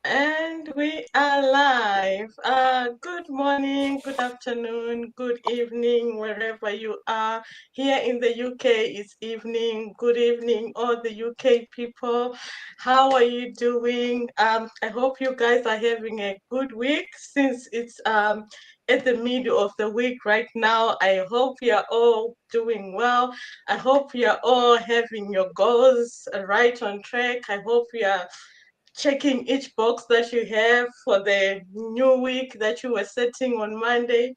And we are live. Good morning, good afternoon, good evening, wherever you are. Here in the UK, it's evening. Good evening, all the UK people. How are you doing? I hope you guys are having a good week since it's at the middle of the week right now. I hope you are all doing well. I hope you are all having your goals right on track. I hope you are checking each box that you have for the new week that you were setting on Monday.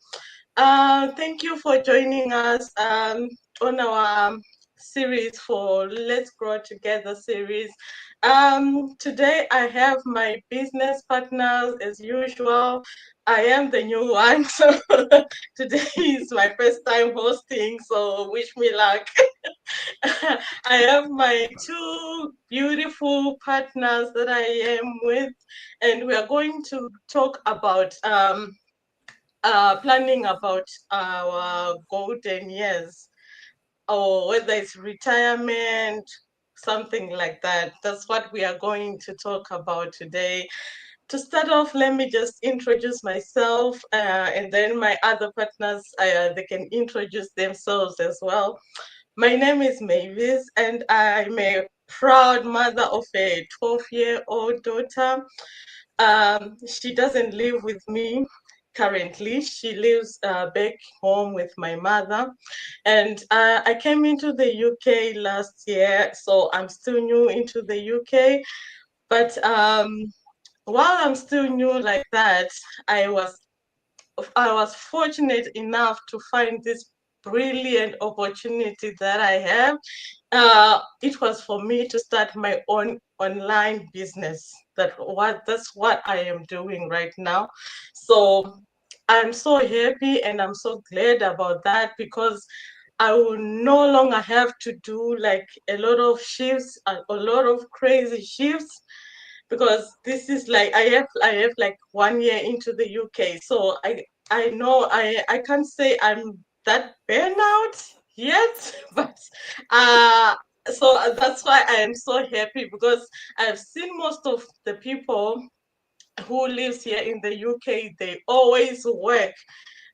Thank you for joining us on our series for Let's Grow Together series. Today I have my business partners as usual. I am the new one, so today is my first time hosting, so wish me luck. I have my two beautiful partners that I am with, and we are going to talk about planning about our golden years, or whether it's retirement, something like that. That's what we are going to talk about today. To start off, let me just introduce myself, and then my other partners, they can introduce themselves as well. My name is Mavis, and I'm a proud mother of a 12-year-old daughter. She doesn't live with me currently. She lives back home with my mother. And I came into the UK last year, so I'm still new into the UK. But while I'm still new like that, I was I was fortunate enough to find this brilliant opportunity that I have. It was for me to start my own online business. That's what I am doing right now. So I'm so happy and I'm so glad about that, because I will no longer have to do like a lot of shifts, a lot of crazy shifts, because this is like I have like 1 year into the UK, so I know I can't say I'm that burnout yet, but uh so that's why I am so happy, because I've seen most of the people who lives here in the UK, they always work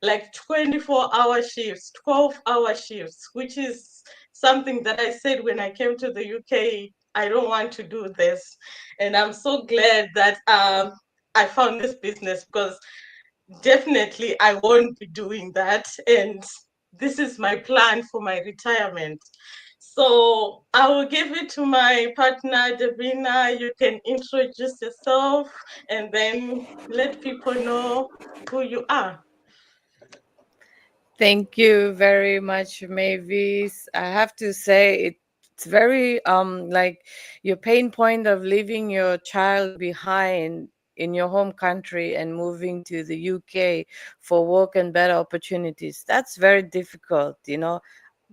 like 24-hour shifts, 12-hour shifts, which is something that I said when I came to the UK, I don't want to do this. And I'm so glad that I found this business, because definitely I won't be doing that. And this is my plan for my retirement. So I will give it to my partner, Davina. You can introduce yourself and then let people know who you are. Thank you very much, Mavis. I have to say it's very like your pain point of leaving your child behind in your home country and moving to the UK for work and better opportunities. That's very difficult.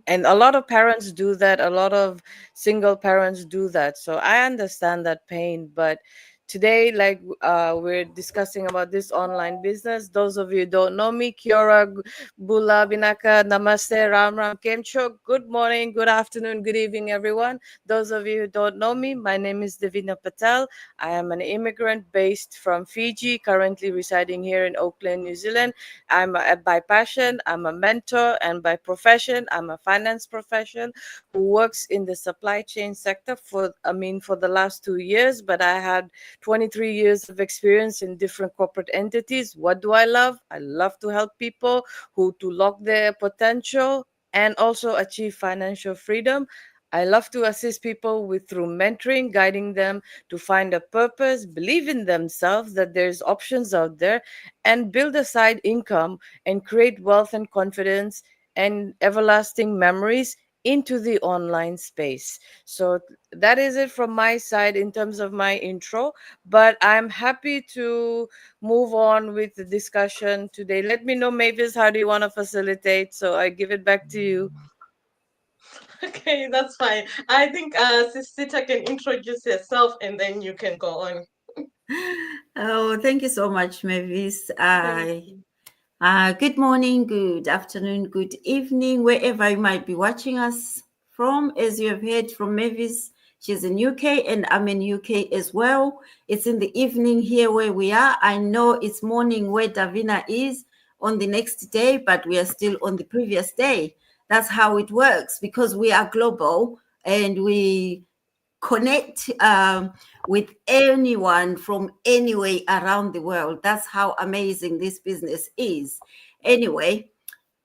And a lot of parents do that, a lot of single parents do that, so I understand that pain. But today, like, we're discussing about this online business. Those of you who don't know me, Kiora, Bula, Binaka, Namaste, Ram Kemcho. Good morning, good afternoon, good evening, everyone. Those of you who don't know me, my name is Davina Patel. I am an immigrant based from Fiji, currently residing here in Auckland, New Zealand. By passion, I'm a mentor, and by profession, I'm a finance professional who works in the supply chain sector for the last 2 years. But I had 23 years of experience in different corporate entities. What do I love? I love to help people who to lock their potential and also achieve financial freedom. I love to assist people with through mentoring, guiding them to find a purpose, believe in themselves that there's options out there, and build a side income and create wealth and confidence and everlasting memories into the online space. So that is it from my side in terms of my intro, but I'm happy to move on with the discussion today. Let me know, Mavis, how do you want to facilitate? So I give it back to you. Okay, that's fine. I think Sisita can introduce herself and then you can go on. Oh, thank you so much, Mavis. Thank you. Good morning, good afternoon, good evening, wherever you might be watching us from. As you have heard from Mavis, She's in UK and I'm in UK as well. It's in the evening here where we are. I know it's morning where Davina is on the next day, but we are still on the previous day. That's how it works because we are global and we connect with anyone from anywhere around the world. That's how amazing this business is. Anyway,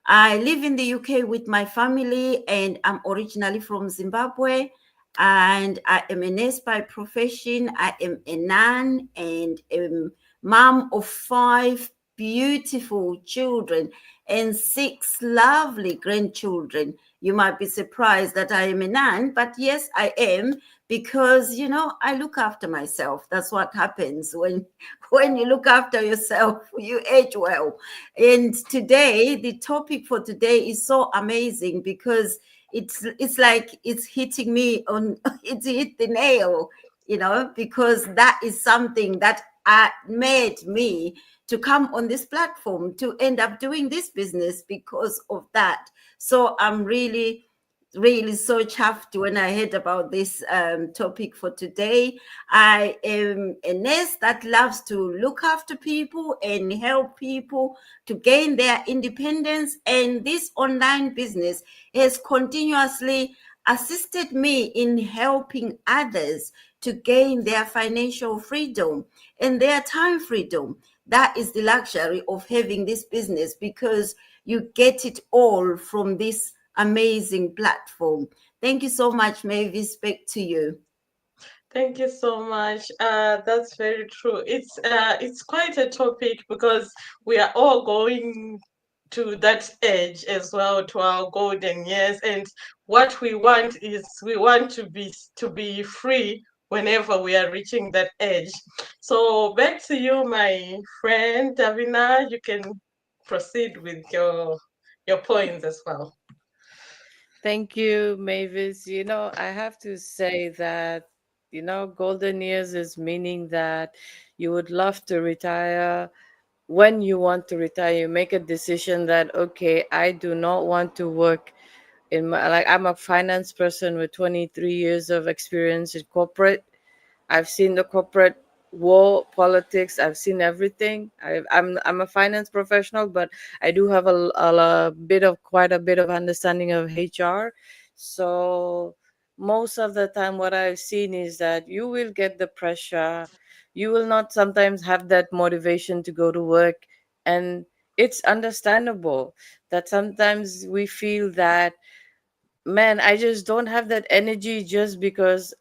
I live in the UK with my family, and I'm originally from Zimbabwe. And I am a nurse by profession. I am a nun and a mom of 5 beautiful children and 6 lovely grandchildren. You might be surprised that I am a nun, but yes, I am, because I look after myself. That's what happens when you look after yourself, you age well. And today, the topic for today is so amazing because it's like it's hitting me on it's hit the nail, because that is something that made me to come on this platform to end up doing this business because of that. So I'm really really so chuffed when I heard about this topic for today. I am a nurse that loves to look after people and help people to gain their independence. And this online business has continuously assisted me in helping others to gain their financial freedom and their time freedom. That is the luxury of having this business, because you get it all from this amazing platform. Thank you so much, Mavis. Back to you. Thank you so much. That's very true. It's quite a topic because we are all going to that age as well, to our golden years, and what we want is we want to be free whenever we are reaching that age. So back to you, my friend Davina. You can proceed with your points as well. Thank you, Mavis. I have to say that, golden years is meaning that you would love to retire when you want to retire. You make a decision that, okay, I do not want to work like, I'm a finance person with 23 years of experience in corporate. I've seen the corporate war, politics. I've seen everything. I'm a finance professional, but I do have quite a bit of understanding of HR. So most of the time, what I've seen is that you will get the pressure. You will not sometimes have that motivation to go to work, and it's understandable that sometimes we feel that, man, I just don't have that energy just because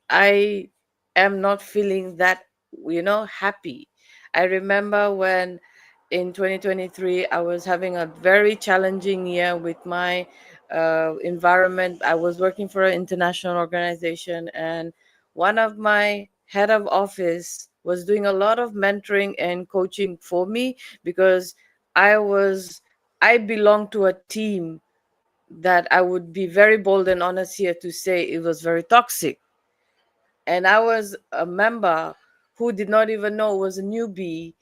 I am not feeling that, happy. I remember when in 2023, I was having a very challenging year with my environment. I was working for an international organization, and one of my head of office was doing a lot of mentoring and coaching for me because I was, I belong to a team that I would be very bold and honest here to say it was very toxic. And I was a member who did not even know, was a newbie.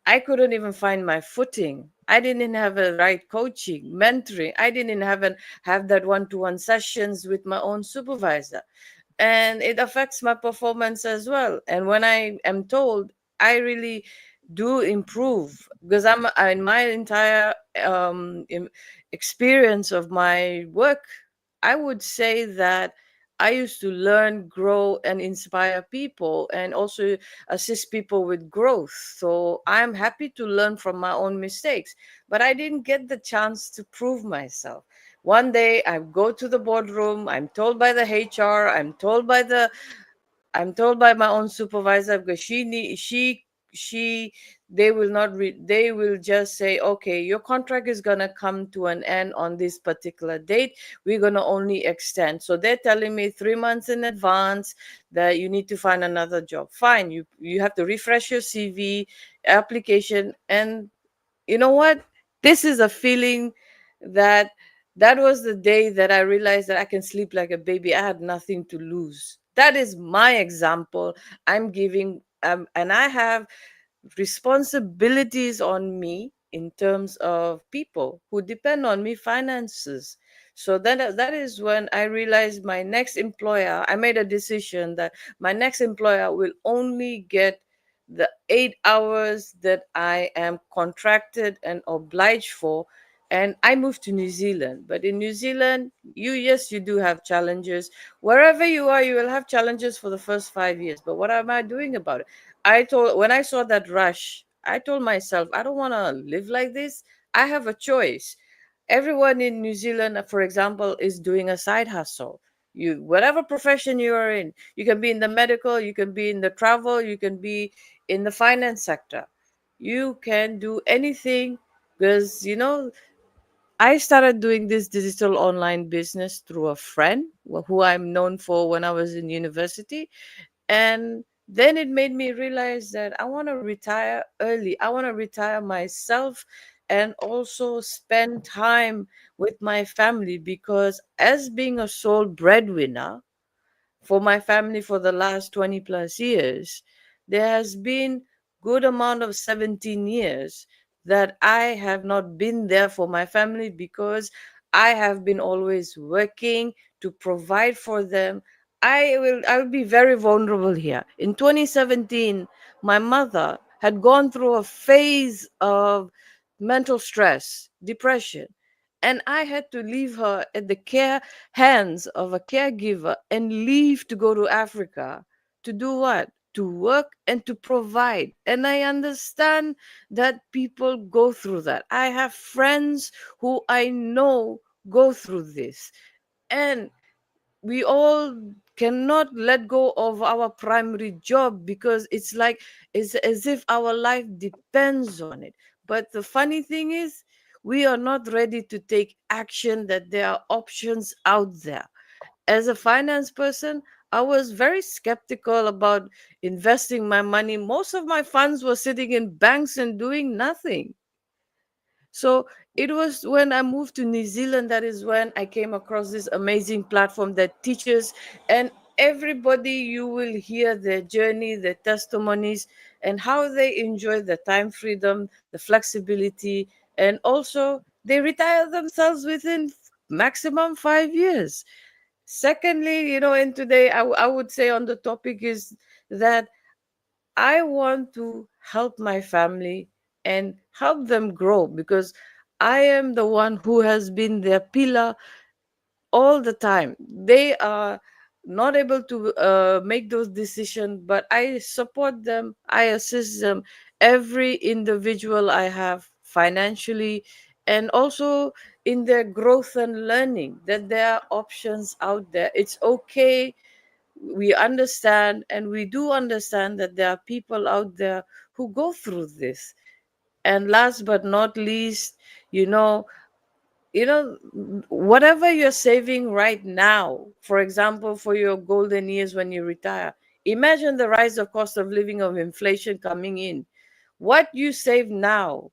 I couldn't even find my footing. I didn't have a right coaching, mentoring. I didn't have that one-to-one sessions with my own supervisor, and it affects my performance as well. And when I am told, I really do improve because I'm in my entire experience of my work, I would say that I used to learn, grow, and inspire people, and also assist people with growth. So I'm happy to learn from my own mistakes, but I didn't get the chance to prove myself. One day I go to the boardroom, I'm told by the HR, I'm told by my own supervisor, because she they will not they will just say, okay, your contract is going to come to an end on this particular date, we're going to only extend. So they're telling me 3 months in advance that you need to find another job. Fine, you have to refresh your CV application. And you know what, this is a feeling that that was the day that I realized that I can sleep like a baby. I had nothing to lose. That is my example I'm giving. And I have responsibilities on me in terms of people who depend on me, finances. So then that is when I realized my next employer, I made a decision that my next employer will only get the 8 hours that I am contracted and obliged for. And I moved to New Zealand. But in New Zealand, yes, you do have challenges. Wherever you are, you will have challenges for the first 5 years. But what am I doing about it? When I saw that rush, I told myself, I don't want to live like this. I have a choice. Everyone in New Zealand, for example, is doing a side hustle. You, whatever profession you are in, you can be in the medical, you can be in the travel, you can be in the finance sector. You can do anything because, I started doing this digital online business through a friend who I'm known for when I was in university. And then it made me realize that I want to retire early. I want to retire myself and also spend time with my family, because as being a sole breadwinner for my family for the last 20 plus years, there has been good amount of 17 years that I have not been there for my family, because I have been always working to provide for them. I will be very vulnerable here. In 2017, my mother had gone through a phase of mental stress, depression, and I had to leave her at the hands of a caregiver and leave to go to Africa to do what? To work and to provide. And I understand that people go through that. I have friends who I know go through this. And we all cannot let go of our primary job, because it's as if our life depends on it. But the funny thing is, we are not ready to take action, that there are options out there. As a finance person, I was very skeptical about investing my money. Most of my funds were sitting in banks and doing nothing. So it was when I moved to New Zealand, that is when I came across this amazing platform that teaches, and everybody, you will hear their journey, their testimonies, and how they enjoy the time freedom, the flexibility, and also they retire themselves within maximum 5 years. Secondly, and today I would say on the topic is that I want to help my family and help them grow, because I am the one who has been their pillar all the time. They are not able to make those decisions, but I support them, I assist them, every individual I have financially, and also in their growth and learning, that there are options out there. It's okay. We understand, and we do understand that there are people out there who go through this. And last but not least, you know you know whatever you're saving right now, for example, for your golden years when you retire, imagine the rise of cost of living, of inflation coming in. What you save now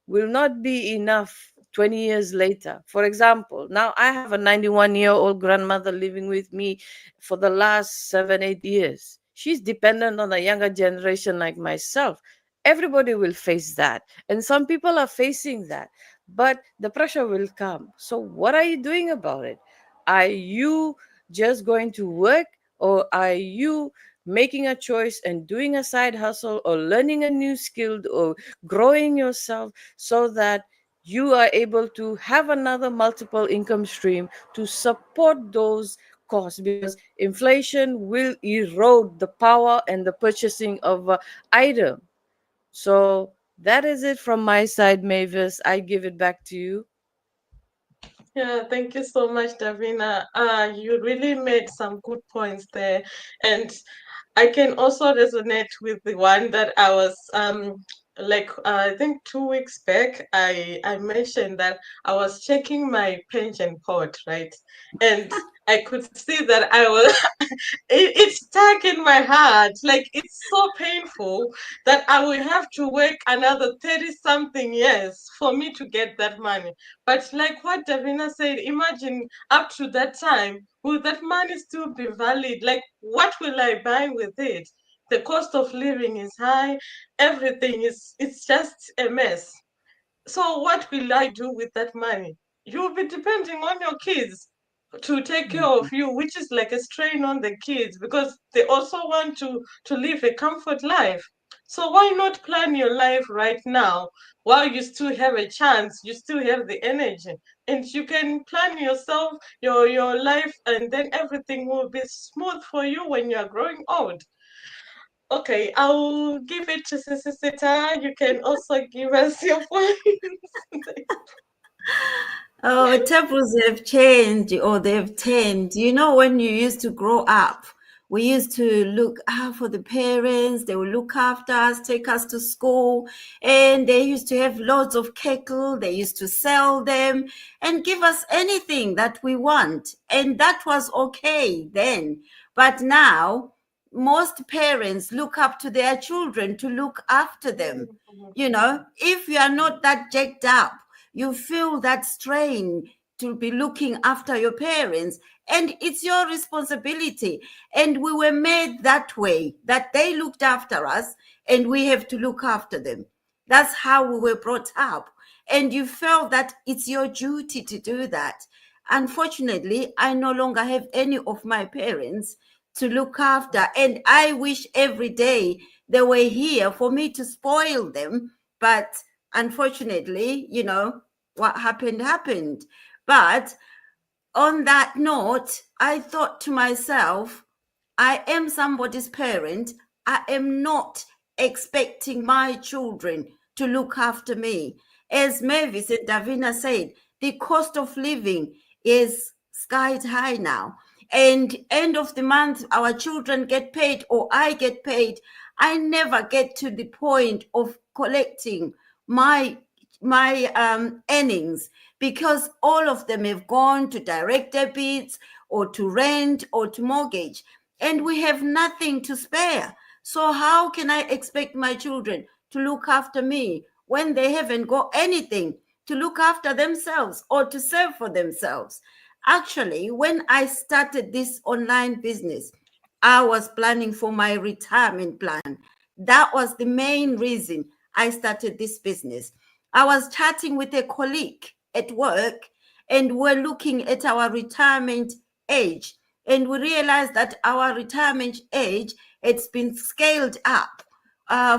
will not be enough 20 years later. For example, now I have a 91-year-old grandmother living with me for the last 7, 8 years. She's dependent on the younger generation like myself. Everybody will face that. And some people are facing that. But the pressure will come. So, what are you doing about it? Are you just going to work, or are you making a choice and doing a side hustle, or learning a new skill, or growing yourself, so that you are able to have another multiple income stream to support those costs, because inflation will erode the power and the purchasing of item. So that is it from my side, Mavis. I give it back to you. Yeah, thank you so much, Davina. You really made some good points there. And I can also resonate with the one that I was like I think 2 weeks back I mentioned that I was checking my pension pot, right? And I could see that I was it's stuck in my heart. Like it's so painful that I will have to work another 30 something years for me to get that money. But like what Davina said, imagine up to that time, will that money still be valid? Like what will I buy with it? The cost of living is high, everything is it's just a mess. So what will I do with that money? you'll be depending on your kids to take care of you, which is like a strain on the kids because they also want to live a comfort life. So why not plan your life right now while you still have a chance, you still have the energy, and you can plan yourself, your life, and then everything will be smooth for you when you are growing old. Okay, I'll give it to Sister Sita. You can also give us your points. Oh, tables have changed or they've turned. You know, when you used to grow up, we used to look out for the parents. They would look after us, take us to school, and they used to have loads of cattle. They used to sell them and give us anything that we want. And that was okay then. But now, most parents look up to their children to look after them. You know, if you are not that jacked up, you feel that strain to be looking after your parents, and it's your responsibility. And we were made that way, that they looked after us and we have to look after them. That's how we were brought up, and you felt that it's your duty to do that. Unfortunately, I no longer have any of my parents to look after, and I wish every day they were here for me to spoil them, but unfortunately, you know, what happened. But on that note, I thought to myself, I am somebody's parent. I am not expecting my children to look after me. As Mavis and Davina said, the cost of living is sky high now. And end of the month, our children get paid or I get paid. I never get to the point of collecting my earnings, because all of them have gone to direct debits or to rent or to mortgage, and we have nothing to spare. So how can I expect my children to look after me when they haven't got anything to look after themselves or to save for themselves? Actually, when I started this online business, I was planning for my retirement plan. That was the main reason I started this business. I was chatting with a colleague at work, and we're looking at our retirement age, and we realized that our retirement age, it's been scaled up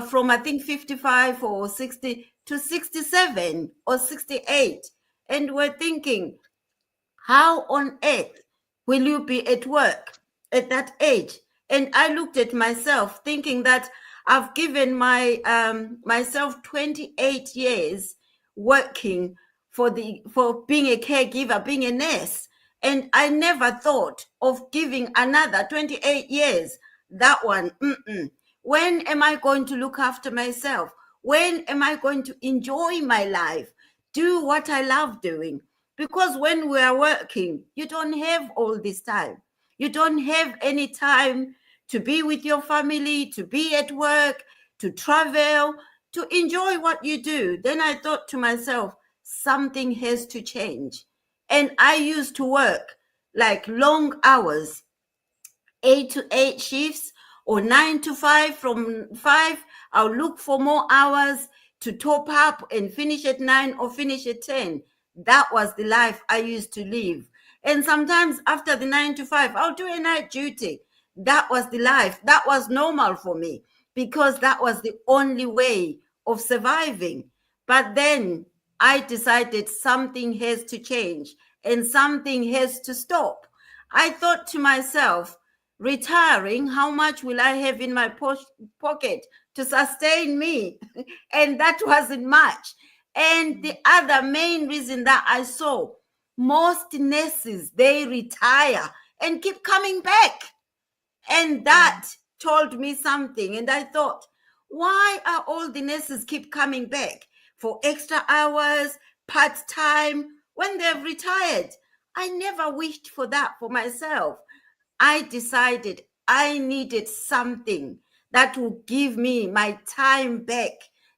from I think 55 or 60 to 67 or 68. And we're thinking, how on earth will you be at work at that age? And I looked at myself thinking that I've given my myself 28 years working for being a caregiver, being a nurse. And I never thought of giving another 28 years. That one, when am I going to look after myself? When am I going to enjoy my life? Do what I love doing? Because when we are working, you don't have all this time. You don't have any time to be with your family, to be at work, to travel, to enjoy what you do. Then I thought to myself, something has to change. And I used to work like long hours, 8 to 8 shifts or 9 to 5. From 5, I'll look for more hours to top up and finish at 9 or finish at 10. That was the life I used to live. And sometimes after the 9 to 5, I'll do a night duty. That was the life. That was normal for me because that was the only way of surviving. But then I decided something has to change and something has to stop. I thought to myself, retiring, how much will I have in my pocket to sustain me? And that wasn't much. And the other main reason that I saw, most nurses, they retire and keep coming back. And that told me something. And I thought, why are all the nurses keep coming back for extra hours, part-time, when they've retired? I never wished for that for myself. I decided I needed something that will give me my time back,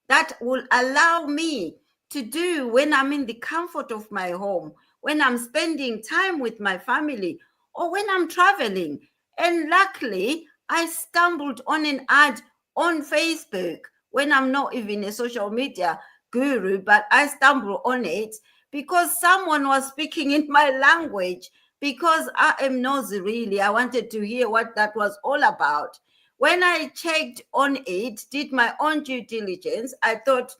that will allow me to do when I'm in the comfort of my home, when I'm spending time with my family, or when I'm traveling. And luckily, I stumbled on an ad on Facebook when I'm not even a social media guru, but I stumbled on it because someone was speaking in my language, because I am nosy, really. I wanted to hear what that was all about. When I checked on it, did my own due diligence, I thought,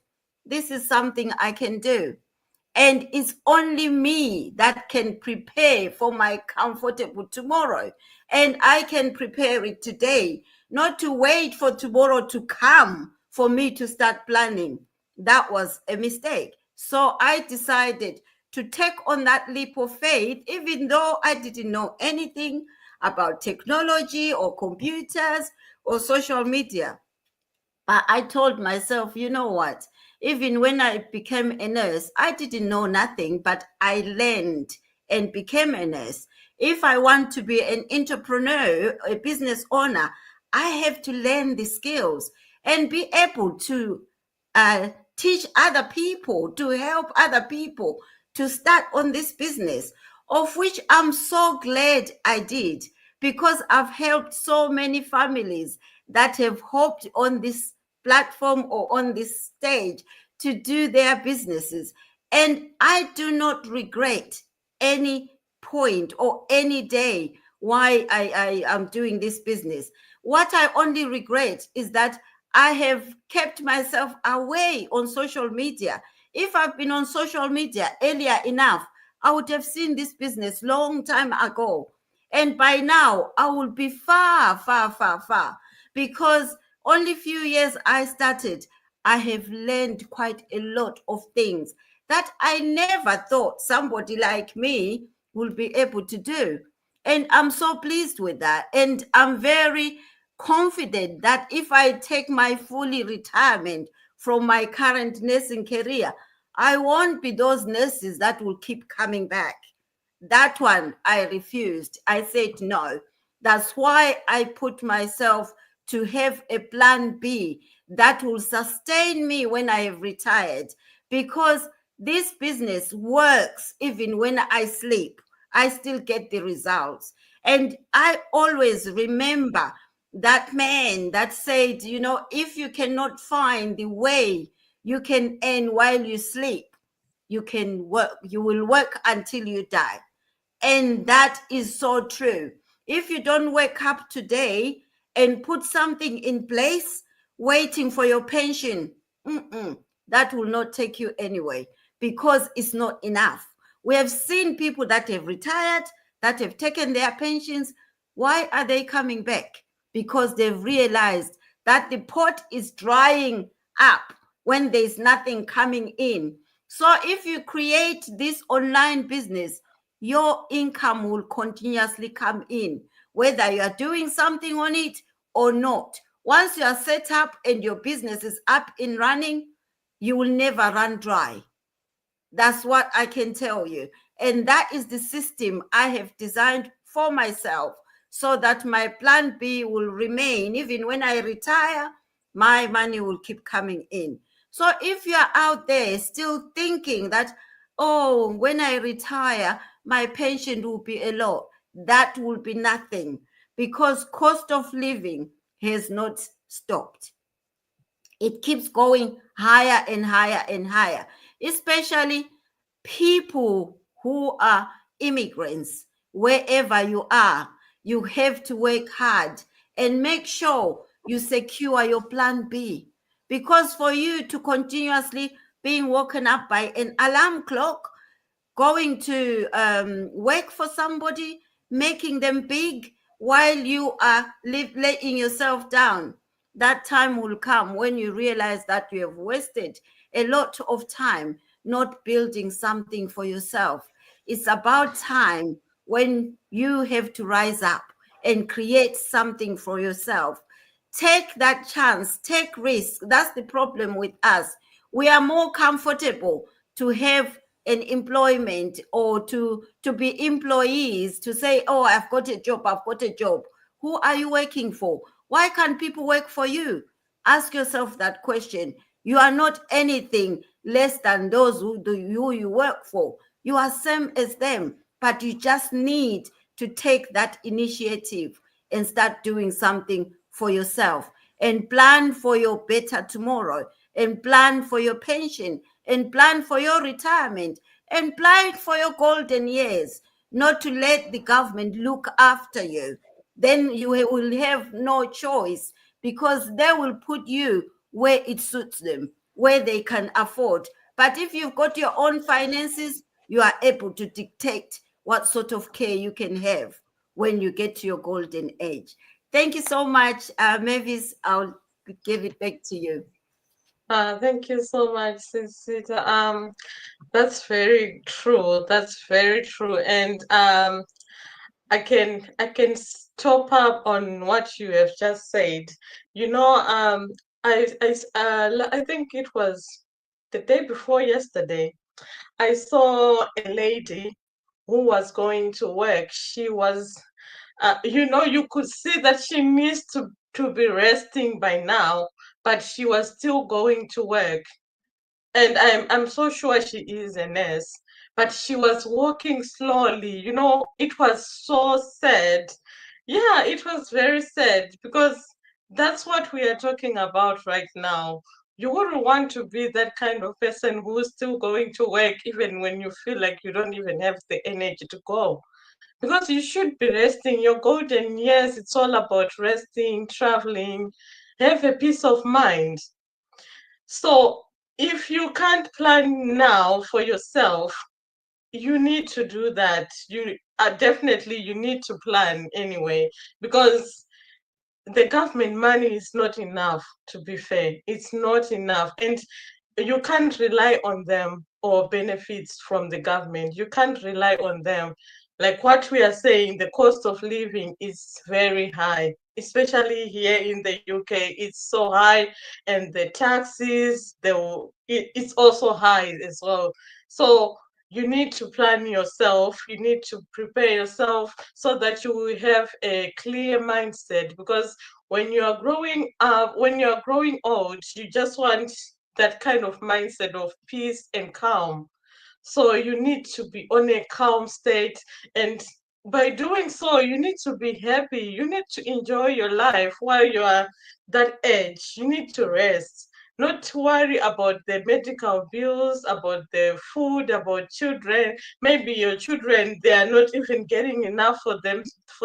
this is something I can do. And it's only me that can prepare for my comfortable tomorrow. And I can prepare it today, not to wait for tomorrow to come for me to start planning. That was a mistake. So I decided to take on that leap of faith, even though I didn't know anything about technology or computers or social media. But I told myself, you know what? Even when I became a nurse, I didn't know nothing, but I learned and became a nurse. If I want to be an entrepreneur, a business owner, I have to learn the skills and be able to teach other people, to help other people to start on this business, of which I'm so glad I did, because I've helped so many families that have hoped on this platform or on this stage to do their businesses. And I do not regret any point or any day why I am doing this business. What I only regret is that I have kept myself away on social media. If I've been on social media earlier enough, I would have seen this business long time ago. And by now, I will be far, far, far, far. Because only few years I started, I have learned quite a lot of things that I never thought somebody like me will be able to do. And I'm so pleased with that. And I'm very confident that if I take my fully retirement from my current nursing career, I won't be those nurses that will keep coming back. That one I refused. I said no. That's why I put myself to have a plan B that will sustain me when I have retired, because this business works even when I sleep. I still get the results. And I always remember that man that said, you know, if you cannot find the way you can earn while you sleep, you will work until you die. And that is so true. If you don't wake up today and put something in place, waiting for your pension, that will not take you anywhere, because it's not enough. We have seen people that have retired, that have taken their pensions. Why are they coming back? Because they've realized that the pot is drying up when there's nothing coming in. So if you create this online business, your income will continuously come in, whether you are doing something on it or not. Once you are set up and your business is up and running, you will never run dry. That's what I can tell you. And that is the system I have designed for myself, so that my plan B will remain. Even when I retire, my money will keep coming in. So if you are out there still thinking that, oh, when I retire, my pension will be a lot, that will be nothing, because cost of living has not stopped. It keeps going higher and higher and higher, especially people who are immigrants. Wherever you are, you have to work hard and make sure you secure your plan B. Because for you to continuously being woken up by an alarm clock, going to work for somebody, making them big while you are letting yourself down, that time will come when you realize that you have wasted a lot of time not building something for yourself. It's about time when you have to rise up and create something for yourself. Take that chance, take risk. That's the problem with us. We are more comfortable to have an employment, or to be employees, to say, oh, I've got a job, I've got a job. Who are you working for? Why can't people work for you? Ask yourself that question. You are not anything less than those who you work for. You are same as them, but you just need to take that initiative and start doing something for yourself, and plan for your better tomorrow, and plan for your pension, and plan for your retirement, and plan for your golden years, not to let the government look after you. Then you will have no choice, because they will put you where it suits them, where they can afford. But if you've got your own finances, you are able to dictate what sort of care you can have when you get to your golden age. Thank you so much, Mavis. I'll give it back to you. Thank you so much, Sisita. That's very true. That's very true. And I can top up on what you have just said. You know, I think it was the day before yesterday. I saw a lady who was going to work. She was, you could see that she needs to be resting by now, but she was still going to work. And I'm so sure she is a nurse, but she was walking slowly. It was so sad. Yeah, it was very sad, because that's what we are talking about right now. You wouldn't want to be that kind of person who's still going to work even when you feel like you don't even have the energy to go, because you should be resting. Your golden years, it's all about resting, traveling, have a peace of mind. So if you can't plan now for yourself, you need to do that. You need to plan anyway, because the government money is not enough, to be fair. It's not enough. And you can't rely on them, or benefits from the government. You can't rely on them. Like what we are saying, the cost of living is very high, especially here in the UK. It's so high, and the taxes, it's also high as well. So you need to plan yourself. You need to prepare yourself so that you will have a clear mindset, because when you are growing up, when you are growing old, you just want that kind of mindset of peace and calm. So you need to be on a calm state. And by doing so, you need to be happy. You need to enjoy your life while you are that age. You need to rest, not to worry about the medical bills, about the food, about children. Maybe your children, they are not even getting enough for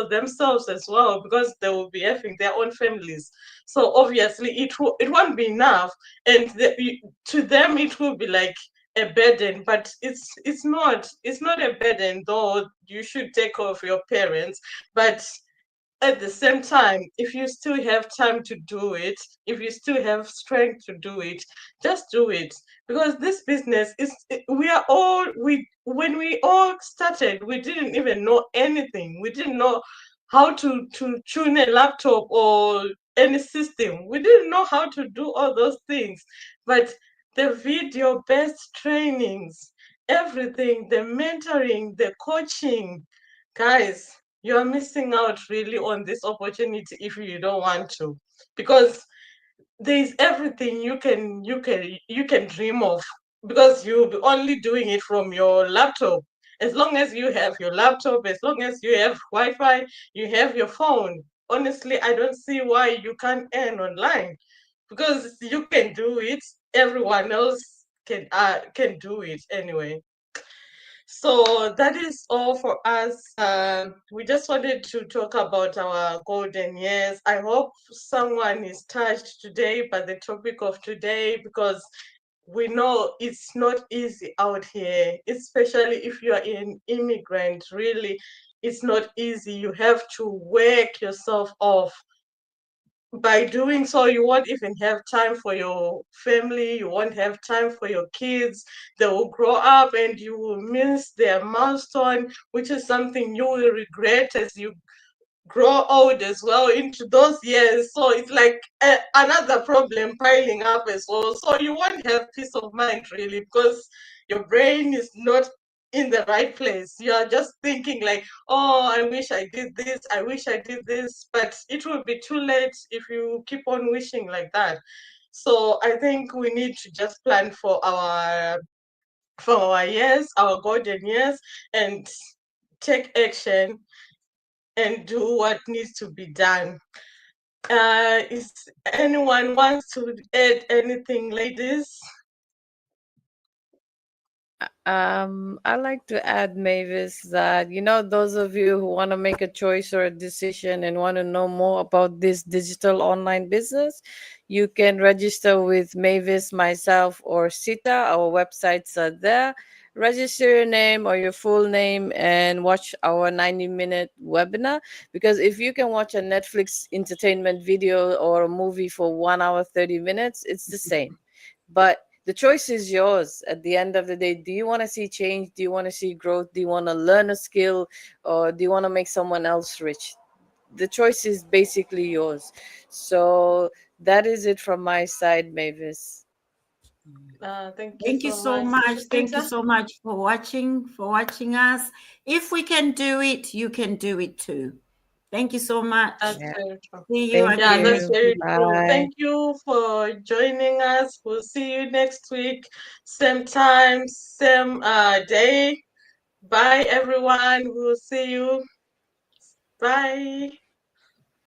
themselves as well, because they will be having their own families. So obviously it won't be enough. And to them it will be like a burden, but it's not a burden, though you should take care of your parents. But at the same time, if you still have time to do it, if you still have strength to do it, just do it. Because this business we are all we when we all started, we didn't even know anything. We didn't know how to tune a laptop or any system. We didn't know how to do all those things. But the video based trainings, everything, the mentoring, the coaching, guys, you're missing out really on this opportunity if you don't want to, because there's everything you can dream of, because you'll be only doing it from your laptop. As long as you have your laptop, as long as you have Wi-Fi, you have your phone. Honestly, I don't see why you can't earn online, because you can do it. Everyone else can do it anyway. So that is all for us. We just wanted to talk about our golden years. I hope someone is touched today by the topic of today, because we know it's not easy out here, especially if you are an immigrant. Really, it's not easy. You have to work yourself off. By doing so, you won't even have time for your family, you won't have time for your kids. They will grow up and you will miss their milestone, which is something you will regret as you grow old as well into those years. So it's like another problem piling up as well. So you won't have peace of mind really, because your brain is not in the right place. You are just thinking like, oh, I wish I did this, I wish I did this, but it will be too late if you keep on wishing like that. So I think we need to just plan for our years, our golden years, and take action and do what needs to be done. Is anyone wants to add anything, ladies? I like to add, Mavis, that those of you who want to make a choice or a decision and want to know more about this digital online business, you can register with Mavis, myself, or Sita. Our websites are there. Register your name or your full name and watch our 90-minute webinar. Because if you can watch a Netflix entertainment video or a movie for 1 hour, 30 minutes, it's the same. But the choice is yours at the end of the day. Do you want to see change? Do you want to see growth? Do you want to learn a skill? Or do you want to make someone else rich? The choice is basically yours. So that is it from my side, Mavis. Thank you Thank you so so much, much. Thank you Sita. so much for watching us. If we can do it, you can do it too. Thank you so much. That's Yeah. very true. See you Thank Yeah, again that's next you. very week. true. Bye. Thank you for joining us. We'll see you next week, same time, same day. Bye, everyone. We'll see you. Bye.